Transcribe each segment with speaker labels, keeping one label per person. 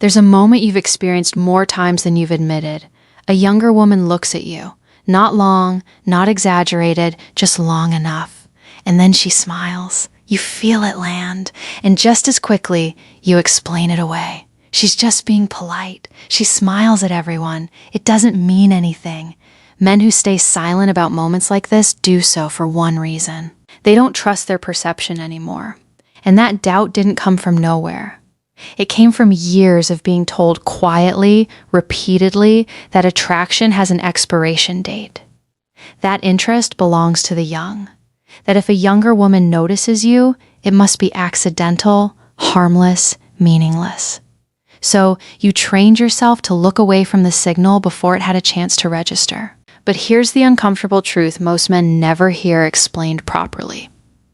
Speaker 1: There's a moment you've experienced more times than you've admitted. A younger woman looks at you. Not long, not exaggerated, just long enough. And then she smiles. You feel it land. And just as quickly, you explain it away. She's just being polite. She smiles at everyone. It doesn't mean anything. Men who stay silent about moments like this do so for one reason. They don't trust their perception anymore. And that doubt didn't come from nowhere. It came from years of being told quietly, repeatedly, that attraction has an expiration date. That interest belongs to the young. That if a younger woman notices you, it must be accidental, harmless, meaningless. So you trained yourself to look away from the signal before it had a chance to register. But here's the uncomfortable truth most men never hear explained properly.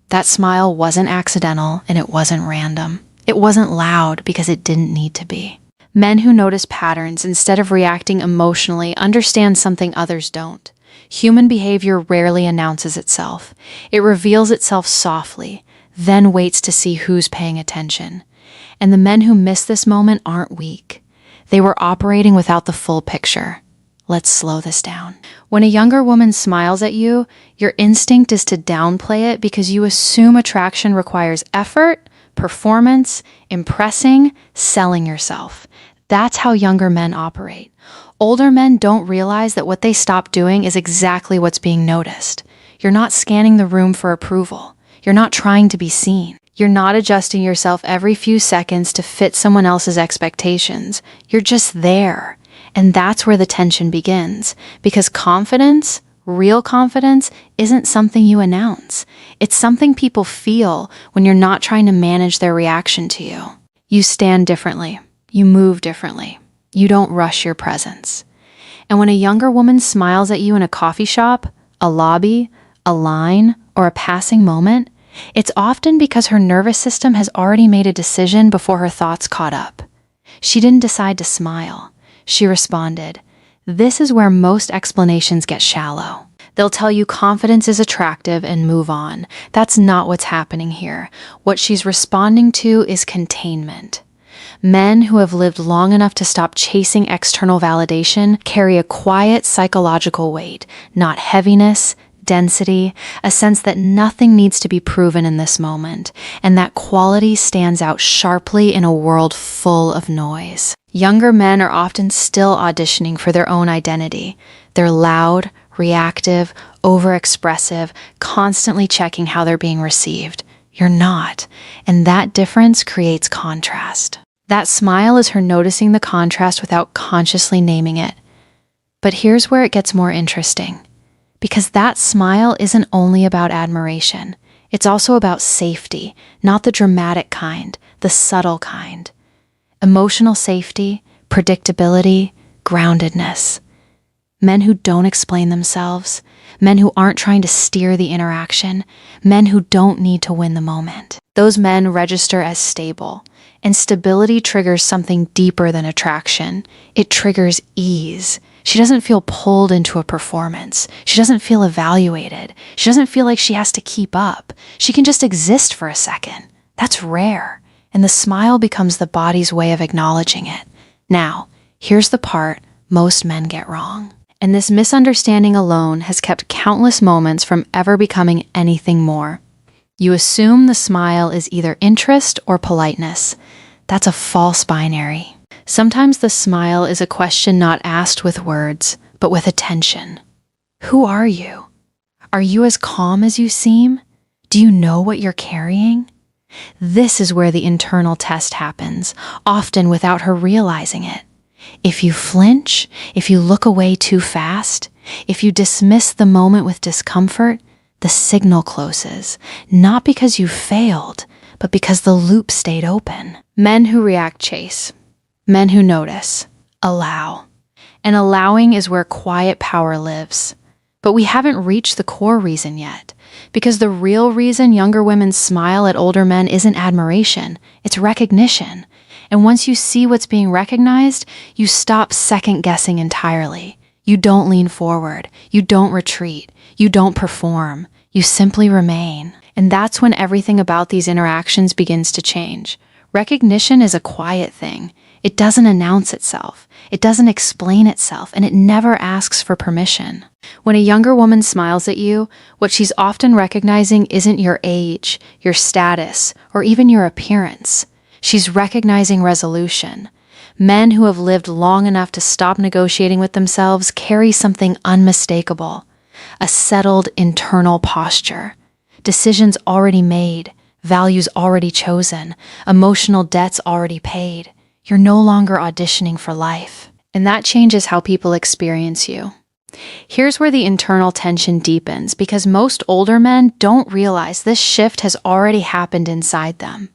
Speaker 1: That smile wasn't accidental and it wasn't random. It wasn't loud because it didn't need to be. Men who notice patterns instead of reacting emotionally understand something others don't. Human behavior rarely announces itself. It reveals itself softly, then waits to see who's paying attention. And the men who miss this moment aren't weak. They were operating without the full picture. Let's slow this down. When a younger woman smiles at you, your instinct is to downplay it because you assume attraction requires effort, performance, impressing, selling yourself. That's how younger men operate. Older men don't realize that what they stop doing is exactly what's being noticed. You're not scanning the room for approval. You're not trying to be seen. You're not adjusting yourself every few seconds to fit someone else's expectations. You're just there. And that's where the tension begins. Because confidence, real confidence, isn't something you announce. It's something people feel when you're not trying to manage their reaction to you. You stand differently. You move differently. You don't rush your presence. And when a younger woman smiles at you in a coffee shop, a lobby, a line, or a passing moment, it's often because her nervous system has already made a decision before her thoughts caught up. She didn't decide to smile. She responded. This is where most explanations get shallow. They'll tell you confidence is attractive and move on. That's not what's happening here. What she's responding to is containment. Men who have lived long enough to stop chasing external validation carry a quiet psychological weight, not heaviness, density, a sense that nothing needs to be proven in this moment, and that quality stands out sharply in a world full of noise. Younger men are often still auditioning for their own identity. They're loud, reactive, overexpressive, constantly checking how they're being received. You're not, and that difference creates contrast. That smile is her noticing the contrast without consciously naming it. But here's where it gets more interesting. Because that smile isn't only about admiration. It's also about safety, not the dramatic kind, the subtle kind. Emotional safety, predictability, groundedness. Men who don't explain themselves, men who aren't trying to steer the interaction, men who don't need to win the moment. Those men register as stable, and stability triggers something deeper than attraction. It triggers ease. She doesn't feel pulled into a performance. She doesn't feel evaluated. She doesn't feel like she has to keep up. She can just exist for a second. That's rare. And the smile becomes the body's way of acknowledging it. Now, here's the part most men get wrong. And this misunderstanding alone has kept countless moments from ever becoming anything more. You assume the smile is either interest or politeness. That's a false binary. Sometimes the smile is a question not asked with words, but with attention. Who are you? Are you as calm as you seem? Do you know what you're carrying? This is where the internal test happens, often without her realizing it. If you flinch, if you look away too fast, if you dismiss the moment with discomfort, the signal closes, not because you failed, but because the loop stayed open. Men who react chase. Men who notice. Allow. And allowing is where quiet power lives. But we haven't reached the core reason yet, because the real reason younger women smile at older men isn't admiration, it's recognition. And once you see what's being recognized, you stop second-guessing entirely. You don't lean forward. You don't retreat. You don't perform. You simply remain. And that's when everything about these interactions begins to change. Recognition is a quiet thing. It doesn't announce itself. It doesn't explain itself, and it never asks for permission. When a younger woman smiles at you, what she's often recognizing isn't your age, your status, or even your appearance. She's recognizing resolution. Men who have lived long enough to stop negotiating with themselves carry something unmistakable, a settled internal posture. Decisions already made, values already chosen, emotional debts already paid. You're no longer auditioning for life. And that changes how people experience you. Here's where the internal tension deepens, because most older men don't realize this shift has already happened inside them.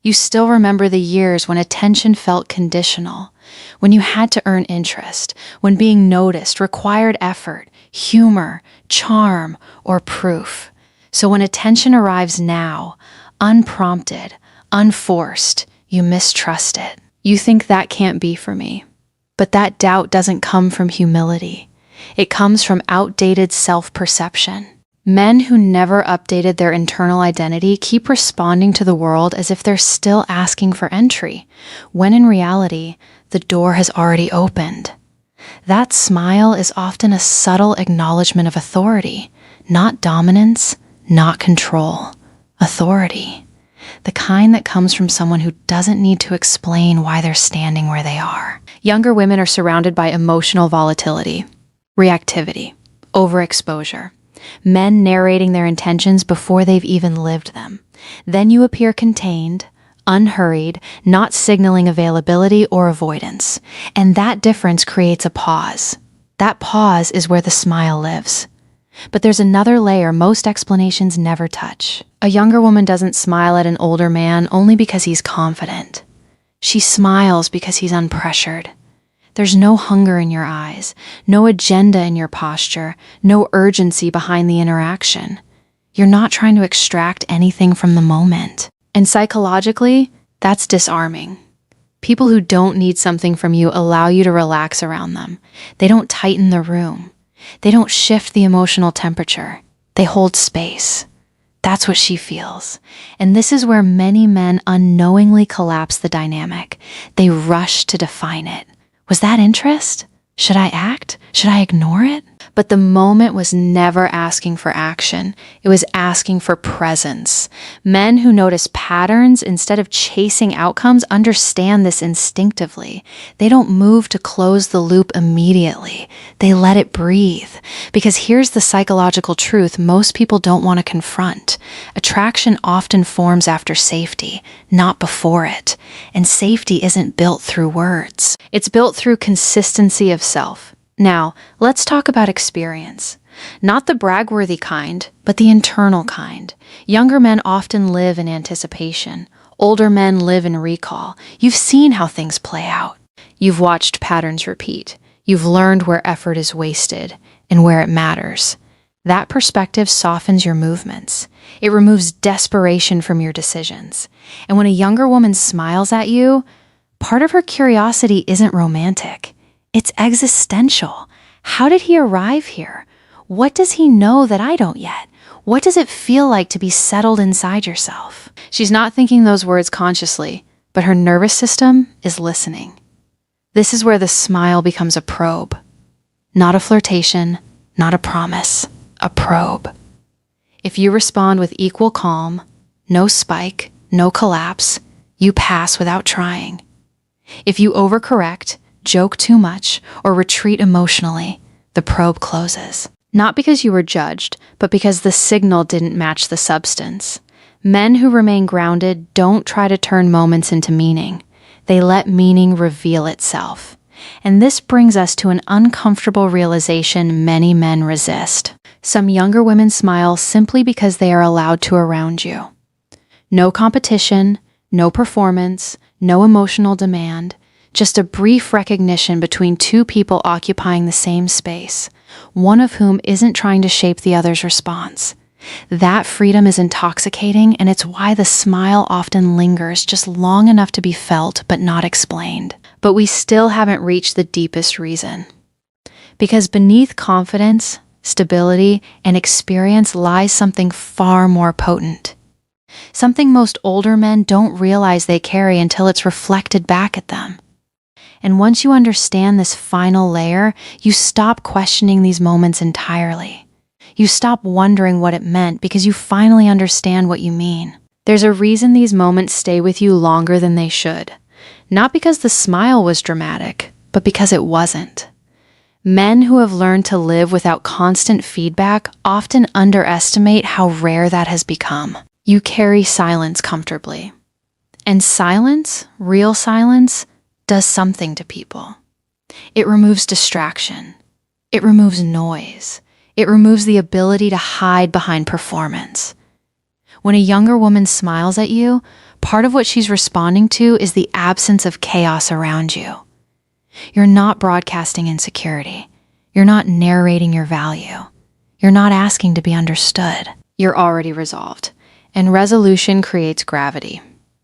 Speaker 1: You still remember the years when attention felt conditional, when you had to earn interest, when being noticed required effort, humor, charm, or proof. So when attention arrives now, unprompted, unforced, you mistrust it. You think that can't be for me. But that doubt doesn't come from humility. It comes from outdated self-perception. Men who never updated their internal identity keep responding to the world as if they're still asking for entry, when in reality, the door has already opened. That smile is often a subtle acknowledgement of authority, not dominance, not control. Authority. The kind that comes from someone who doesn't need to explain why they're standing where they are. Younger women are surrounded by emotional volatility, reactivity, overexposure, men narrating their intentions before they've even lived them. Then you appear contained, unhurried, not signaling availability or avoidance. And that difference creates a pause. That pause is where the smile lives. But there's another layer most explanations never touch. A younger woman doesn't smile at an older man only because he's confident. She smiles because he's unpressured. There's no hunger in your eyes, no agenda in your posture, no urgency behind the interaction. You're not trying to extract anything from the moment. And psychologically, that's disarming. People who don't need something from you allow you to relax around them. They don't tighten the room. They don't shift the emotional temperature. They hold space. That's what she feels. And this is where many men unknowingly collapse the dynamic. They rush to define it. Was that interest? Should I act? Should I ignore it? But the moment was never asking for action. It was asking for presence. Men who notice patterns instead of chasing outcomes understand this instinctively. They don't move to close the loop immediately. They let it breathe. Because here's the psychological truth most people don't want to confront. Attraction often forms after safety, not before it. And safety isn't built through words. It's built through consistency of self. Now, let's talk about experience. Not the brag-worthy kind, but the internal kind. Younger men often live in anticipation. Older men live in recall. You've seen how things play out. You've watched patterns repeat. You've learned where effort is wasted and where it matters. That perspective softens your movements. It removes desperation from your decisions. And when a younger woman smiles at you, part of her curiosity isn't romantic. It's existential. How did he arrive here? What does he know that I don't yet? What does it feel like to be settled inside yourself? She's not thinking those words consciously, but her nervous system is listening. This is where the smile becomes a probe. Not a flirtation, not a promise, a probe. If you respond with equal calm, no spike, no collapse, you pass without trying. If you overcorrect, joke too much, or retreat emotionally, the probe closes. Not because you were judged, but because the signal didn't match the substance. Men who remain grounded don't try to turn moments into meaning. They let meaning reveal itself. And this brings us to an uncomfortable realization many men resist. Some younger women smile simply because they are allowed to around you. No competition, no performance, no emotional demand. Just a brief recognition between two people occupying the same space, one of whom isn't trying to shape the other's response. That freedom is intoxicating, and it's why the smile often lingers just long enough to be felt but not explained. But we still haven't reached the deepest reason. Because beneath confidence, stability, and experience lies something far more potent. something most older men don't realize they carry until it's reflected back at them. And once you understand this final layer, you stop questioning these moments entirely. You stop wondering what it meant because you finally understand what you mean. There's a reason these moments stay with you longer than they should. Not because the smile was dramatic, but because it wasn't. Men who have learned to live without constant feedback often underestimate how rare that has become. You carry silence comfortably. And silence, real silence, does something to people. It removes distraction. It removes noise. It removes the ability to hide behind performance. When a younger woman smiles at you, part of what she's responding to is the absence of chaos around you. You're not broadcasting insecurity. You're not narrating your value. You're not asking to be understood. You're already resolved. And resolution creates gravity.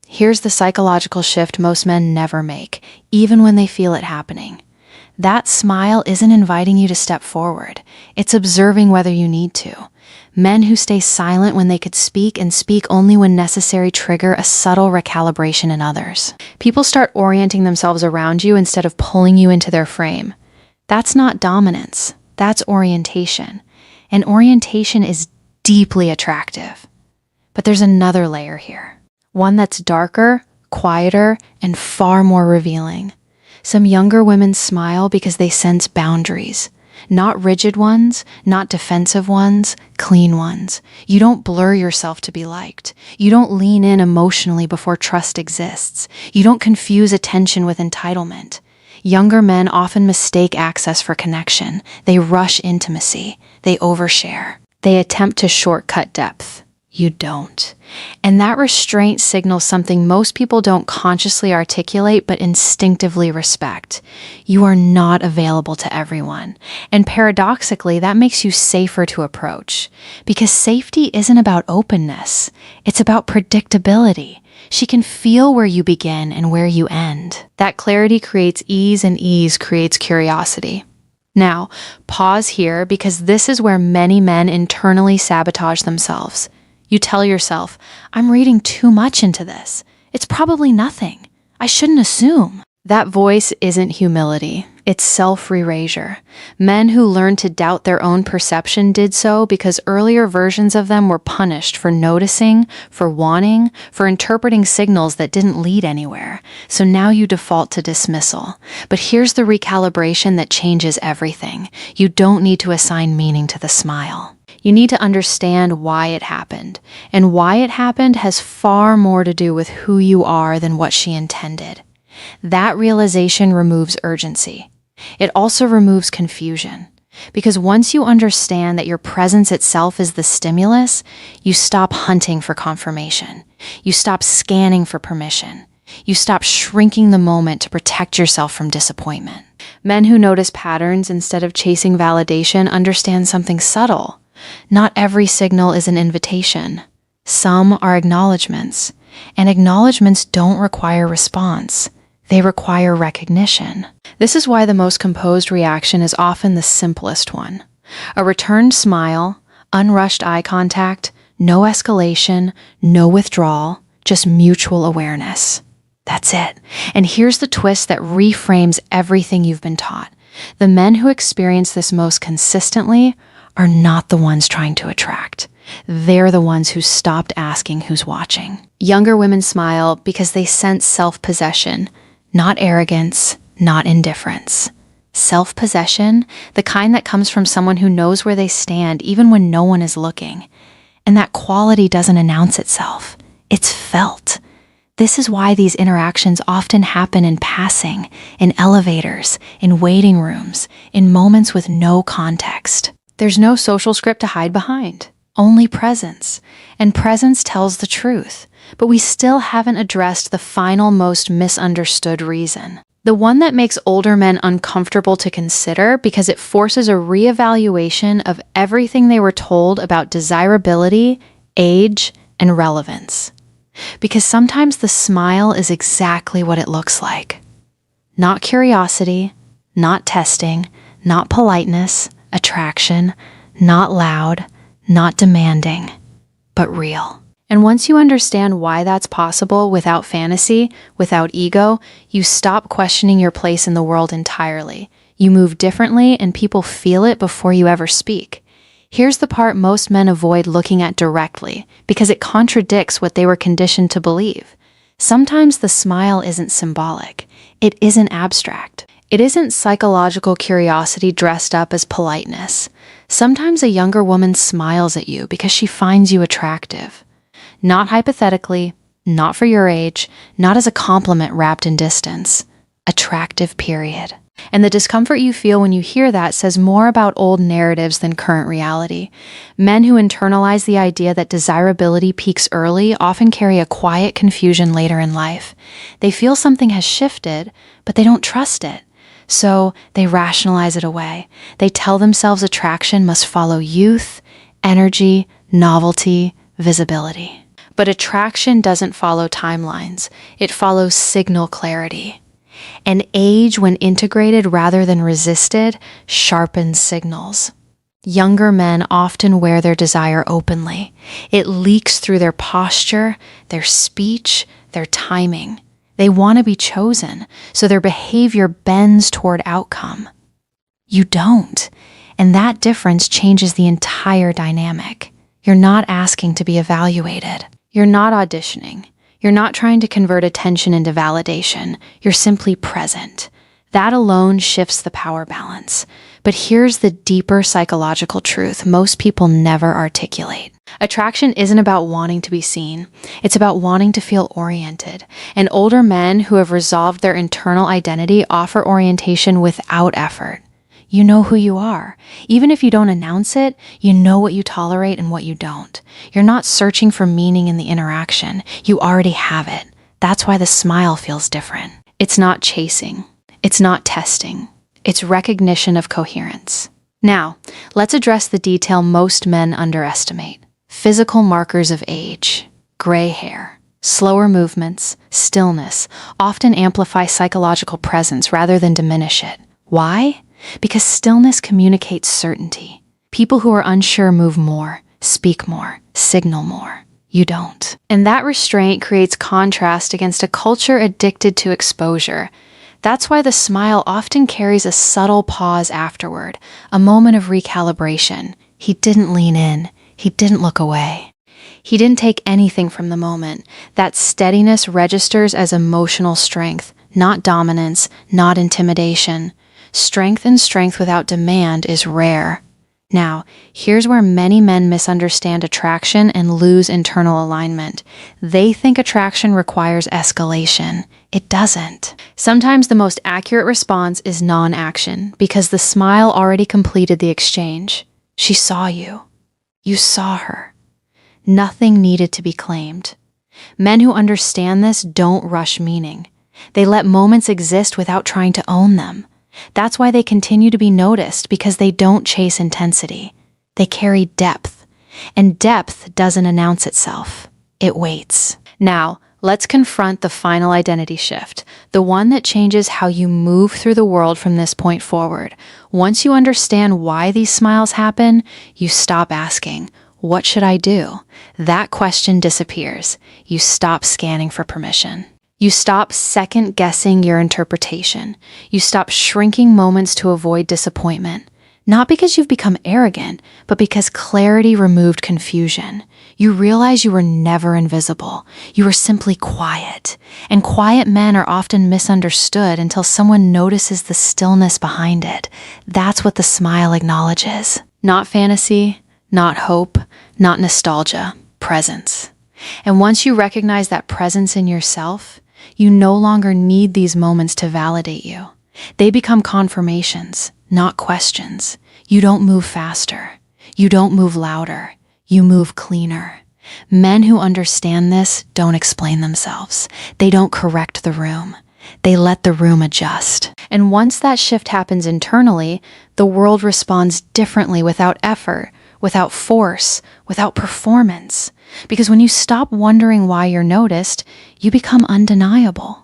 Speaker 1: Here's the psychological shift most men never make, even when they feel it happening. That smile isn't inviting you to step forward. It's observing whether you need to. Men who stay silent when they could speak and speak only when necessary trigger a subtle recalibration in others. People start orienting themselves around you instead of pulling you into their frame. That's not dominance. That's orientation. And orientation is deeply attractive. But there's another layer here. One that's darker, quieter, and far more revealing. Some younger women smile because they sense boundaries. Not rigid ones, not defensive ones, clean ones. You don't blur yourself to be liked. You don't lean in emotionally before trust exists. You don't confuse attention with entitlement. Younger men often mistake access for connection. They rush intimacy. They overshare. They attempt to shortcut depth. You don't. And that restraint signals something most people don't consciously articulate but instinctively respect. You are not available to everyone. And paradoxically, that makes you safer to approach. Because safety isn't about openness. It's about predictability. She can feel where you begin and where you end. That clarity creates ease, and ease creates curiosity. Now, pause here because this is where many men internally sabotage themselves. You tell yourself, I'm reading too much into this. It's probably nothing. I shouldn't assume. That voice isn't humility. It's self-erasure. Men who learned to doubt their own perception did so because earlier versions of them were punished for noticing, for wanting, for interpreting signals that didn't lead anywhere. So now you default to dismissal. But here's the recalibration that changes everything. You don't need to assign meaning to the smile. You need to understand why it happened. And why it happened has far more to do with who you are than what she intended. That realization removes urgency. It also removes confusion. Because once you understand that your presence itself is the stimulus, you stop hunting for confirmation. You stop scanning for permission. You stop shrinking the moment to protect yourself from disappointment. Men who notice patterns instead of chasing validation understand something subtle. Not every signal is an invitation. Some are acknowledgments. And acknowledgments don't require response. They require recognition. This is why the most composed reaction is often the simplest one. A returned smile, unrushed eye contact, no escalation, no withdrawal, just mutual awareness. That's it. And here's the twist that reframes everything you've been taught. The men who experience this most consistently are not the ones trying to attract. They're the ones who stopped asking who's watching. Younger women smile because they sense self-possession, not arrogance, not indifference. Self-possession, the kind that comes from someone who knows where they stand even when no one is looking. And that quality doesn't announce itself. It's felt. This is why these interactions often happen in passing, in elevators, in waiting rooms, in moments with no context. There's no social script to hide behind, only presence. And presence tells the truth. But we still haven't addressed the final, most misunderstood reason. The one that makes older men uncomfortable to consider because it forces a reevaluation of everything they were told about desirability, age, and relevance. Because sometimes the smile is exactly what it looks like. Not curiosity, not testing, not politeness, attraction, not loud, not demanding, but real. And once you understand why that's possible without fantasy, without ego, you stop questioning your place in the world entirely. You move differently and people feel it before you ever speak. Here's the part most men avoid looking at directly because it contradicts what they were conditioned to believe. Sometimes the smile isn't symbolic. It isn't abstract. It isn't psychological curiosity dressed up as politeness. Sometimes a younger woman smiles at you because she finds you attractive. Not hypothetically, not for your age, not as a compliment wrapped in distance. Attractive, period. And the discomfort you feel when you hear that says more about old narratives than current reality. Men who internalize the idea that desirability peaks early often carry a quiet confusion later in life. They feel something has shifted, but they don't trust it. So they rationalize it away. They tell themselves attraction must follow youth, energy, novelty, visibility. But attraction doesn't follow timelines. It follows signal clarity. And age, when integrated rather than resisted, sharpens signals. Younger men often wear their desire openly. It leaks through their posture, their speech, their timing. They want to be chosen, so their behavior bends toward outcome. You don't, and that difference changes the entire dynamic. You're not asking to be evaluated. You're not auditioning. You're not trying to convert attention into validation. You're simply present. That alone shifts the power balance. But here's the deeper psychological truth most people never articulate. Attraction isn't about wanting to be seen. It's about wanting to feel oriented. And older men who have resolved their internal identity offer orientation without effort. You know who you are. Even if you don't announce it, you know what you tolerate and what you don't. You're not searching for meaning in the interaction. You already have it. That's why the smile feels different. It's not chasing. It's not testing. It's recognition of coherence. Now, let's address the detail most men underestimate. Physical markers of age. Gray hair. Slower movements, stillness, often amplify psychological presence rather than diminish it. Why? Because stillness communicates certainty. People who are unsure move more, speak more, signal more. You don't. And that restraint creates contrast against a culture addicted to exposure. That's why the smile often carries a subtle pause afterward, a moment of recalibration. He didn't lean in. He didn't look away. He didn't take anything from the moment. That steadiness registers as emotional strength, not dominance, not intimidation. Strength and strength without demand is rare. Now, here's where many men misunderstand attraction and lose internal alignment. They think attraction requires escalation. It doesn't. Sometimes the most accurate response is non-action because the smile already completed the exchange. She saw you. You saw her. Nothing needed to be claimed. Men who understand this don't rush meaning. They let moments exist without trying to own them. That's why they continue to be noticed, because they don't chase intensity. They carry depth, and depth doesn't announce itself. It waits. Now, let's confront the final identity shift, the one that changes how you move through the world from this point forward. Once you understand why these smiles happen, you stop asking, "What should I do?" That question disappears. You stop scanning for permission. You stop second-guessing your interpretation. You stop shrinking moments to avoid disappointment. Not because you've become arrogant, but because clarity removed confusion. You realize you were never invisible. You were simply quiet. And quiet men are often misunderstood until someone notices the stillness behind it. That's what the smile acknowledges. Not fantasy, not hope, not nostalgia, presence. And once you recognize that presence in yourself, you no longer need these moments to validate you. They become confirmations, not questions. You don't move faster. You don't move louder. You move cleaner. Men who understand this don't explain themselves. They don't correct the room. They let the room adjust. And once that shift happens internally, the world responds differently without effort, without force, without performance. Because when you stop wondering why you're noticed, you become undeniable.